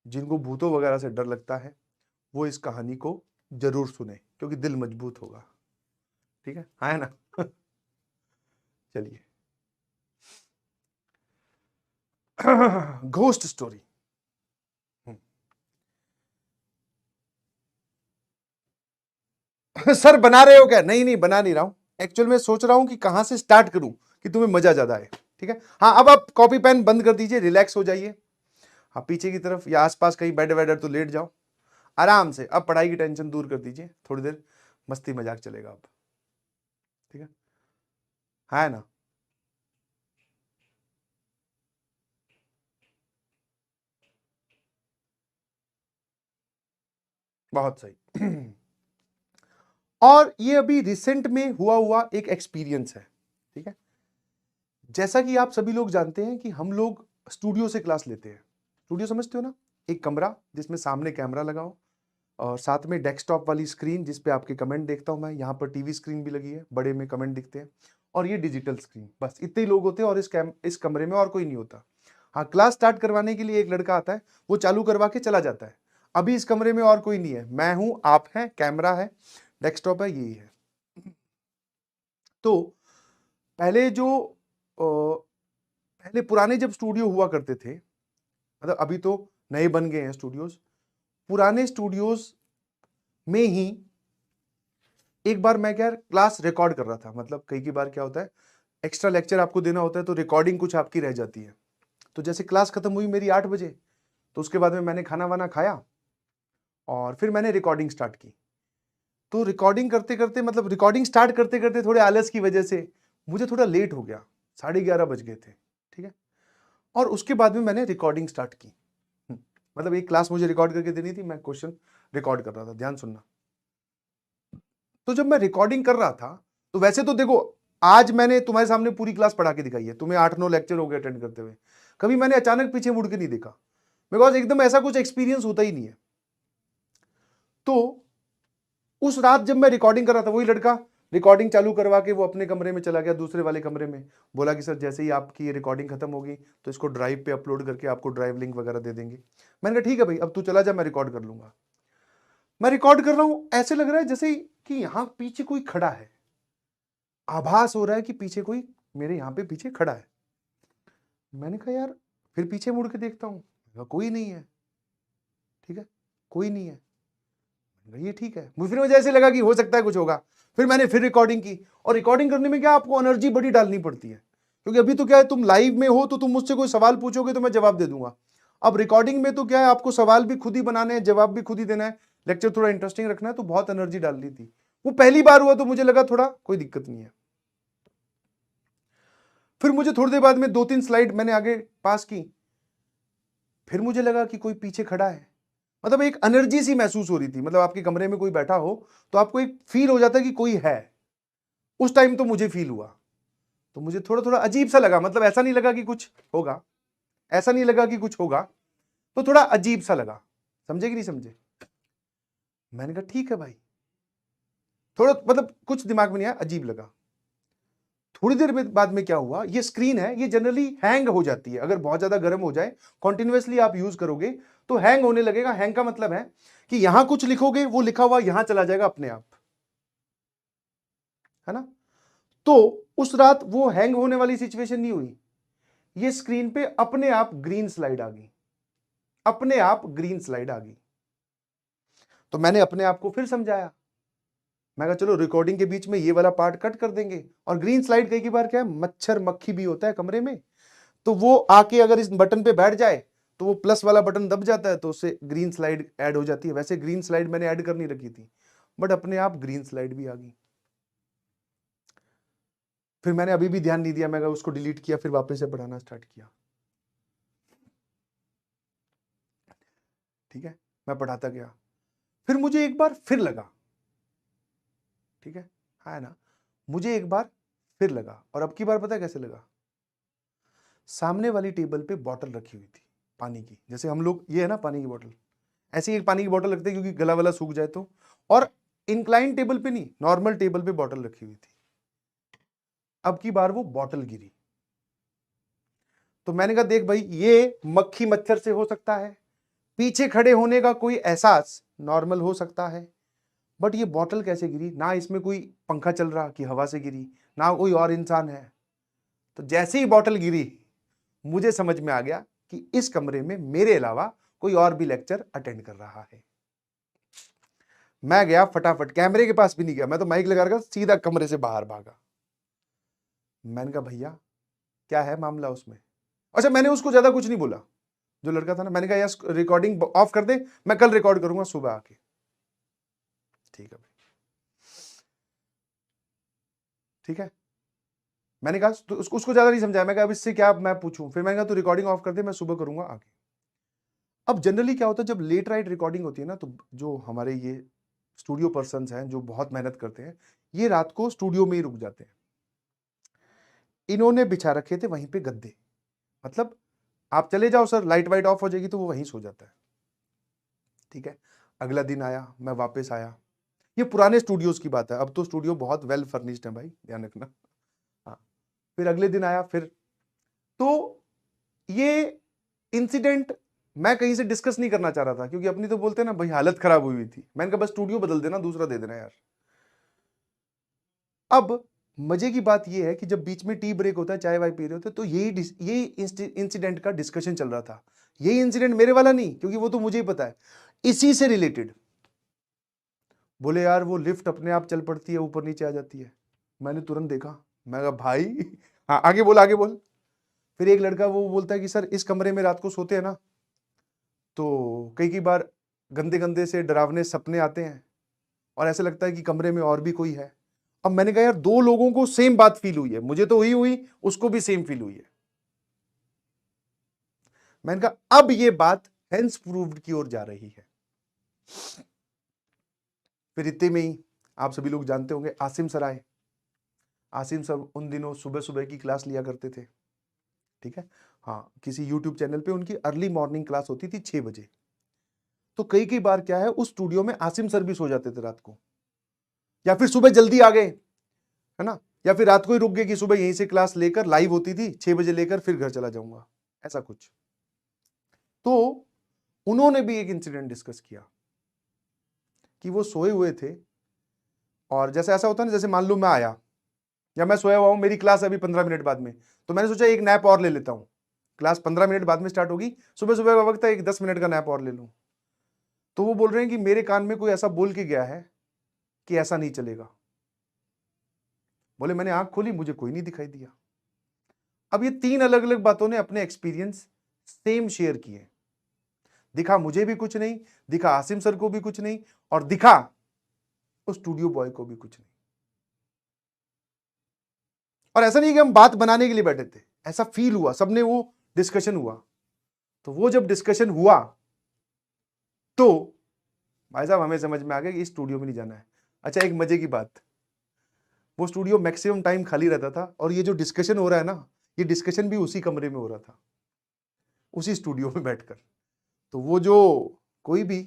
जिनको भूतों वगैरह से डर लगता है वो इस कहानी को जरूर सुने, क्योंकि दिल मजबूत होगा। ठीक है ना? चलिए। Ghost story. सर बना रहे हो क्या? नहीं नहीं, बना नहीं रहा हूं। एक्चुअल में सोच रहा हूं कि कहां से स्टार्ट करूं कि तुम्हें मजा ज्यादा आए। ठीक है, हाँ अब आप कॉपी पेन बंद कर दीजिए, रिलैक्स हो जाइए। हाँ, पीछे की तरफ या आसपास कहीं बेड वेड तो लेट जाओ आराम से। अब पढ़ाई की टेंशन दूर कर दीजिए, थोड़ी देर मस्ती मजाक चलेगा अब। ठीक है ना? बहुत सही। और ये अभी रिसेंट में हुआ हुआ एक एक्सपीरियंस है। ठीक है, जैसा कि आप सभी लोग जानते हैं कि हम लोग स्टूडियो से क्लास लेते हैं। स्टूडियो समझते हो ना? एक कमरा जिसमें सामने कैमरा लगा हो और साथ में डेस्कटॉप वाली स्क्रीन जिस पे आपके कमेंट देखता हूं मैं। यहाँ पर टीवी स्क्रीन भी लगी है, बड़े में कमेंट दिखते हैं, और ये डिजिटल स्क्रीन। बस इतने ही लोग होते हैं और इस कमरे में और कोई नहीं होता। हाँ, क्लास स्टार्ट करवाने के लिए एक लड़का आता है, वो चालू करवा के चला जाता है। अभी इस कमरे में और कोई नहीं है, मैं हूं, आप हैं, कैमरा है, डेस्कटॉप है, यही है। तो पहले जो पहले पुराने जब स्टूडियो हुआ करते थे, मतलब अभी तो नए बन गए हैं स्टूडियोज, पुराने स्टूडियोज में ही एक बार मैं क्या क्लास रिकॉर्ड कर रहा था। मतलब कई की बार क्या होता है, एक्स्ट्रा लेक्चर आपको देना होता है तो रिकॉर्डिंग कुछ आपकी रह जाती है। तो जैसे क्लास खत्म हुई मेरी 8 बजे, तो उसके बाद में मैंने खाना वाना खाया और फिर मैंने रिकॉर्डिंग स्टार्ट की। तो रिकॉर्डिंग करते करते, मतलब रिकॉर्डिंग स्टार्ट करते करते थोड़े आलस की वजह से मुझे थोड़ा लेट हो गया, 11:30 बज गए थे। ठीक है, और उसके बाद में मैंने रिकॉर्डिंग स्टार्ट की। मतलब एक क्लास मुझे रिकॉर्ड करके देनी थी, मैं क्वेश्चन रिकॉर्ड कर रहा था, ध्यान सुनना। तो जब मैं रिकॉर्डिंग कर रहा था, तो वैसे तो देखो, आज मैंने तुम्हारे सामने पूरी क्लास पढ़ा के दिखाई है, तुम्हें 8-9 लेक्चर हो गए अटेंड करते हुए। कभी मैंने अचानक पीछे मुड़ के नहीं देखा, बिकॉज एकदम ऐसा कुछ एक्सपीरियंस होता ही नहीं है। तो उस रात जब मैं रिकॉर्डिंग कर रहा था, वही लड़का रिकॉर्डिंग चालू करवा के वो अपने कमरे में चला गया, दूसरे वाले कमरे में। बोला कि सर जैसे ही आपकी ये रिकॉर्डिंग खत्म होगी तो इसको ड्राइव पे अपलोड करके आपको ड्राइव लिंक वगैरह दे देंगे। मैंने कहा ठीक है भाई, अब तू चला जा, मैं रिकॉर्ड कर लूंगा। मैं रिकॉर्ड कर रहा हूं, ऐसे लग रहा है जैसे कि यहां पीछे कोई खड़ा है, आभास हो रहा है कि पीछे कोई मेरे यहां पे पीछे खड़ा है। मैंने कहा यार, फिर पीछे मुड़ के देखता हूं, कोई नहीं है। ठीक है, कोई नहीं है। ये ठीक है, फिर मुझे ऐसे लगा कि हो सकता है कुछ होगा। फिर मैंने फिर रिकॉर्डिंग की, और रिकॉर्डिंग करने में क्या आपको एनर्जी बड़ी डालनी पड़ती है, क्योंकि अभी तो क्या है, तुम लाइव में हो तो तुम मुझसे कोई सवाल पूछोगे तो मैं जवाब दे दूंगा। अब रिकॉर्डिंग में तो क्या है, आपको सवाल भी खुद ही बनाने हैं, जवाब भी खुद ही देना है, लेक्चर थोड़ा इंटरेस्टिंग रखना है, तो बहुत एनर्जी डालनी थी। वो पहली बार हुआ तो मुझे लगा थोड़ा कोई दिक्कत नहीं है। फिर मुझे थोड़ी देर बाद में 2-3 स्लाइड मैंने आगे पास की, फिर मुझे लगा कि कोई पीछे खड़ा है। मतलब एक एनर्जी सी महसूस हो रही थी, मतलब आपके कमरे में कोई बैठा हो तो आपको एक फील हो जाता है कि कोई है। उस टाइम तो मुझे फील हुआ, तो मुझे थोड़ा थोड़ा अजीब सा लगा। मतलब ऐसा नहीं लगा कि कुछ होगा, ऐसा नहीं लगा कि कुछ होगा, तो थोड़ा अजीब सा लगा। समझे कि नहीं समझे? मैंने कहा ठीक है भाई, थोड़ा मतलब कुछ दिमाग में नहीं आया, अजीब लगा। थोड़ी देर में बाद में क्या हुआ, ये स्क्रीन है, ये जनरली हैंग हो जाती है अगर बहुत ज्यादा गर्म हो जाए, कंटिन्यूअसली आप यूज करोगे तो हैंग होने लगेगा। हैंग का मतलब है कि यहां कुछ लिखोगे, वो लिखा हुआ यहां चला जाएगा अपने आप, है ना? तो उस रात वो हैंग होने वाली सिचुएशन नहीं हुई, ये स्क्रीन पे अपने आप ग्रीन स्लाइड आ गई, अपने आप ग्रीन स्लाइड आ गई। तो मैंने अपने आप को फिर समझाया, मैं कहा चलो रिकॉर्डिंग के बीच में ये वाला पार्ट कट कर देंगे, और ग्रीन स्लाइड कई बार क्या है, मच्छर मक्खी भी होता है कमरे में, तो वो आके अगर इस बटन पे बैठ जाए तो वो प्लस वाला बटन दब जाता है, तो उससे ग्रीन स्लाइड ऐड हो जाती है। वैसे ग्रीन स्लाइड मैंने ऐड करनी रखी थी, बट अपने आप ग्रीन स्लाइड भी आ गई। फिर मैंने अभी भी ध्यान नहीं दिया, मैं उसको डिलीट किया, फिर वापस से पढ़ाना स्टार्ट किया। ठीक है, मैं पढ़ाता गया, फिर मुझे एक बार फिर लगा। ठीक है ना? मुझे एक बार फिर लगा, और अब की बार पता है कैसे लगा? सामने वाली टेबल पे बॉटल रखी हुई थी पानी की, जैसे हम लोग ये है ना पानी की बॉटल, ऐसे ही एक पानी की बॉटल रखते हैं क्योंकि गला वाला सूख जाए तो। और इंक्लाइन टेबल पे नहीं, नॉर्मल टेबल पे बॉटल रखी हुई थी। अब की बार वो बॉटल गिरी, तो मैंने कहा देख भाई, ये मक्खी मच्छर से हो सकता है, पीछे खड़े होने का कोई एहसास नॉर्मल हो सकता है, बट ये बॉटल कैसे गिरी? ना इसमें कोई पंखा चल रहा कि हवा से गिरी, ना कोई और इंसान है। तो जैसे ही बॉटल गिरी मुझे समझ में आ गया कि इस कमरे में मेरे अलावा कोई और भी लेक्चर अटेंड कर रहा है। मैं गया फटाफट, कैमरे के पास भी नहीं गया, मैं तो माइक लगा रखा, सीधा कमरे से बाहर भागा। मैंने कहा भैया क्या है मामला उसमें? अच्छा, मैंने उसको ज्यादा कुछ नहीं बोला, जो लड़का था ना, मैंने कहा यार रिकॉर्डिंग ऑफ कर दे, मैं कल रिकॉर्ड करूंगा सुबह आके। ठीक है भाई, ठीक है। मैंने कहा तो उसको ज्यादा नहीं समझाया, मैं कहा अब इससे क्या मैं पूछूं, फिर मैंने कहा तू रिकॉर्डिंग ऑफ कर दे, मैं सुबह करूंगा आके। अब जनरली क्या होता है जब लेट राइट रिकॉर्डिंग होती है ना, तो जो हमारे ये स्टूडियो पर्सन्स हैं जो बहुत मेहनत करते हैं, ये रात को स्टूडियो में ही रुक जाते हैं। इन्होंने बिछा रखे थे वहीं पे गद्दे, मतलब आप चले जाओ सर, लाइट वाइट ऑफ हो जाएगी, तो वो वहीं सो जाता है। ठीक है, अगला दिन आया, मैं वापस आया, ये पुराने स्टूडियोज की बात है, अब तो स्टूडियो बहुत वेल फर्निश्ड है भाई, ध्यान रखना। हाँ, फिर अगले दिन आया, फिर तो ये इंसिडेंट मैं कहीं से डिस्कस नहीं करना चाह रहा था, क्योंकि अपनी तो बोलते हैं ना भाई हालत खराब हुई थी, मैंने कहा बस स्टूडियो बदल देना, दूसरा दे देना यार। अब मजे की बात यह है कि जब बीच में टी ब्रेक होता है, चाय वाय पी रहे होते, तो यही इंसिडेंट का डिस्कशन चल रहा था। यही इंसिडेंट मेरे वाला नहीं, क्योंकि वो तो मुझे ही पता है, इसी से रिलेटेड। बोले यार वो लिफ्ट अपने आप चल पड़ती है, ऊपर नीचे आ जाती है। मैंने तुरंत देखा, मैं कहा भाई हाँ आगे बोल आगे बोल। फिर एक लड़का वो बोलता है कि सर इस कमरे में रात को सोते हैं ना, तो कई बार गंदे गंदे से डरावने सपने आते हैं और ऐसा लगता है कि कमरे में और भी कोई है। अब मैंने कहा यार दो लोगों को सेम बात फील हुई है, मुझे तो हुई उसको भी सेम फील हुई है। मैंने कहा अब ये बात हेंस प्रूव्ड की ओर जा रही है। फिर इतने में ही आप सभी लोग जानते होंगे आसिम सर आए। आसिम सर उन दिनों सुबह सुबह की क्लास लिया करते थे, ठीक है। हाँ, किसी यूट्यूब चैनल पे उनकी अर्ली मॉर्निंग क्लास होती थी 6 बजे। तो कई बार क्या है, उस स्टूडियो में आसिम सर भी सो जाते थे रात को, या फिर सुबह जल्दी आ गए, है ना, या फिर रात को ही रुक गए कि सुबह यहीं से क्लास लेकर लाइव होती थी 6 बजे लेकर फिर घर चला जाऊंगा, ऐसा कुछ। तो उन्होंने भी एक इंसिडेंट डिस्कस किया कि वो सोए हुए थे, और जैसे ऐसा होता है ना, जैसे मान लो मैं आया या मैं सोया हुआ हूं, मेरी क्लास अभी 15 मिनट बाद में, तो मैंने सोचा एक नैप और ले लेता हूं, क्लास 15 मिनट बाद में स्टार्ट होगी, सुबह सुबह का वक्त है, एक 10 मिनट का नैप और ले लूं। तो वो बोल रहे हैं कि मेरे कान में कोई ऐसा बोल के गया है कि ऐसा नहीं चलेगा। बोले मैंने आंख खोली, मुझे कोई नहीं दिखाई दिया। अब ये 3 अलग अलग बातों ने अपने एक्सपीरियंस सेम शेयर किए। दिखा मुझे भी कुछ नहीं, दिखा आसिम सर को भी कुछ नहीं, और दिखा उस स्टूडियो बॉय को भी कुछ नहीं। और ऐसा नहीं कि हम बात बनाने के लिए बैठे थे, ऐसा फील हुआ, सबने वो डिस्कशन हुआ। तो वो जब डिस्कशन हुआ तो भाई साहब हमें समझ में आ गया कि इस स्टूडियो में नहीं जाना है। अच्छा, एक मजे की बात, वो स्टूडियो मैक्सिमम टाइम खाली रहता था, और ये जो डिस्कशन हो रहा है ना, ये डिस्कशन भी उसी कमरे में हो रहा था, उसी स्टूडियो में बैठकर। तो वो जो कोई भी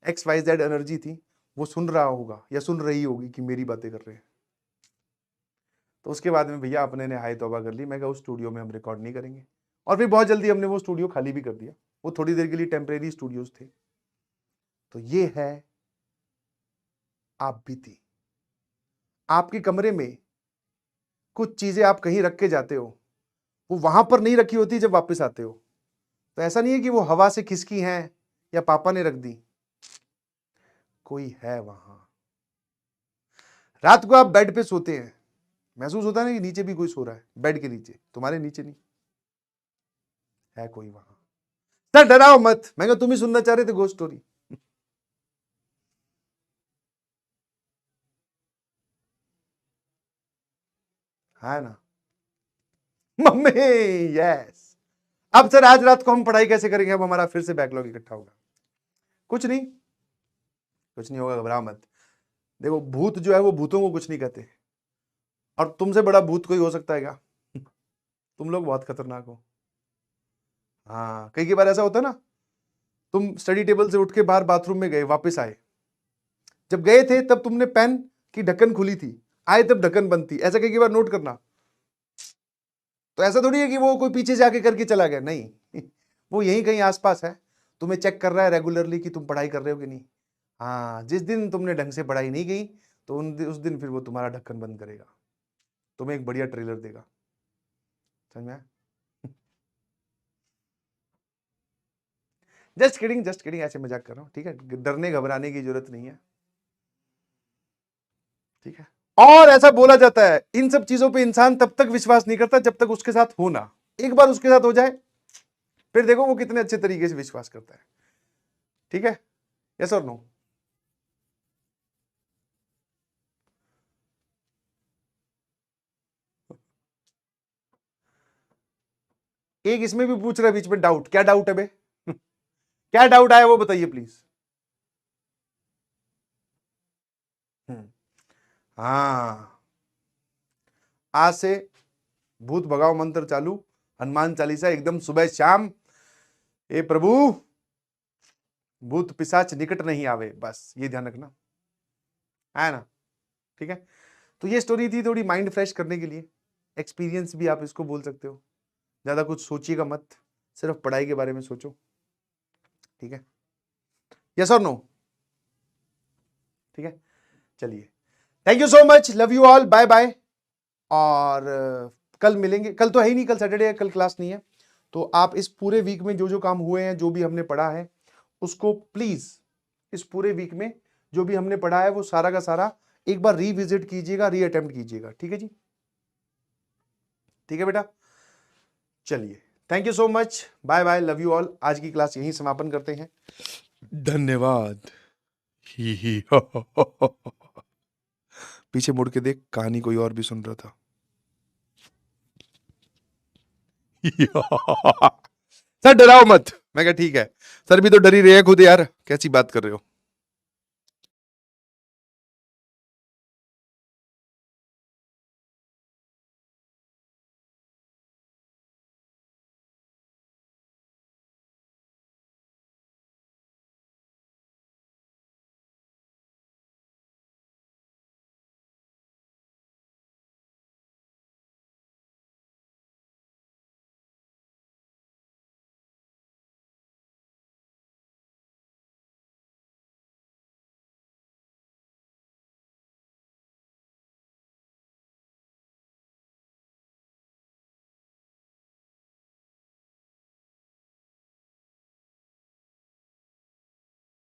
XYZ एनर्जी थी, वो सुन रहा होगा या सुन रही होगी कि मेरी बातें कर रहे हैं। तो उसके बाद में भैया अपने ने हाय तौबा कर ली, मैं कहा उस स्टूडियो में हम रिकॉर्ड नहीं करेंगे, और फिर बहुत जल्दी हमने वो स्टूडियो खाली भी कर दिया। वो थोड़ी देर के लिए टेम्परेरी स्टूडियोज थे। तो ये है आप बीती। आपके कमरे में कुछ चीजें आप कहीं रख के जाते हो, वो वहां पर नहीं रखी होती जब वापस आते हो। तो ऐसा नहीं है कि वो हवा से खिसकी हैं या पापा ने रख दी, कोई है वहां। रात को आप बेड पे सोते हैं, महसूस होता है ना कि नीचे भी कोई सो रहा है, बेड के नीचे, तुम्हारे नीचे नहीं, है कोई वहां। सर डराओ मत, मैं तुम ही सुनना चाह रहे थे घोस्ट स्टोरी। है ना मम्मी? यस। अब सर आज रात को हम पढ़ाई कैसे करेंगे, अब हमारा फिर से बैकलॉग इकट्ठा होगा। कुछ नहीं, कुछ नहीं होगा, घबराओ मत। देखो भूत जो है वो भूतों को कुछ नहीं कहते, और तुमसे बड़ा भूत कोई हो सकता है क्या? तुम लोग बहुत खतरनाक हो। हाँ, कई बार ऐसा होता है ना, तुम स्टडी टेबल से उठ के बाहर बाथरूम में गए, वापस आए, जब गए थे तब तुमने पेन की ढक्कन खुली थी, आए तब ढक्कन बंद थी, ऐसा कई बार नोट करना। तो ऐसा थोड़ी है कि वो कोई पीछे जाके करके चला गया, नहीं वो यहीं कहीं आसपास है। तुम्हें चेक कर रहा है रेगुलरली कि तुम पढ़ाई कर रहे हो कि नहीं। हाँ, जिस दिन तुमने ढंग से पढ़ाई नहीं की तो उस दिन फिर वो तुम्हारा ढक्कन बंद करेगा, तुम्हें एक बढ़िया ट्रेलर देगा। समझ में आया? जस्ट किडिंग, ऐसे मजाक कर रहा हूँ, ठीक है। डरने घबराने की जरूरत नहीं है, ठीक है। और ऐसा बोला जाता है इन सब चीजों पे इंसान तब तक विश्वास नहीं करता जब तक उसके साथ हो ना। एक बार उसके साथ हो जाए फिर देखो वो कितने अच्छे तरीके से विश्वास करता है, ठीक है। यस और नो? एक इसमें भी पूछ रहा है बीच में डाउट, क्या डाउट है बे? क्या डाउट आया वो बताइए प्लीज। हाँ, आज से भूत भगाओ मंत्र चालू, हनुमान चालीसा एकदम सुबह शाम। ए प्रभु भूत पिशाच निकट नहीं आवे, बस ये ध्यान रखना, है ना, ठीक है। तो ये स्टोरी थी थोड़ी माइंड फ्रेश करने के लिए, एक्सपीरियंस भी आप इसको बोल सकते हो। ज्यादा कुछ सोचिएगा मत, सिर्फ पढ़ाई के बारे में सोचो, ठीक है। यस और नो? ठीक है, चलिए, thank you so much, love you all, bye bye. और कल मिलेंगे, कल तो है ही नहीं, कल सैटरडे है, कल क्लास नहीं है। तो आप इस पूरे वीक में जो जो काम हुए हैं, जो भी हमने पढ़ा है, उसको प्लीज इस पूरे वीक में जो भी हमने पढ़ा है वो सारा का सारा एक बार रीविजिट कीजिएगा, रीअटेम्प्ट कीजिएगा, ठीक है जी, ठीक है बेटा। चलिए, thank you so much, bye bye, love you all. आज की क्लास यहीं समापन करते हैं, धन्यवाद। ही पीछे मुड़ के देख, कहानी कोई और भी सुन रहा था। सर डराओ मत, मैं कहा ठीक है। सर भी तो डरी रहे हैं खुद यार, कैसी बात कर रहे हो।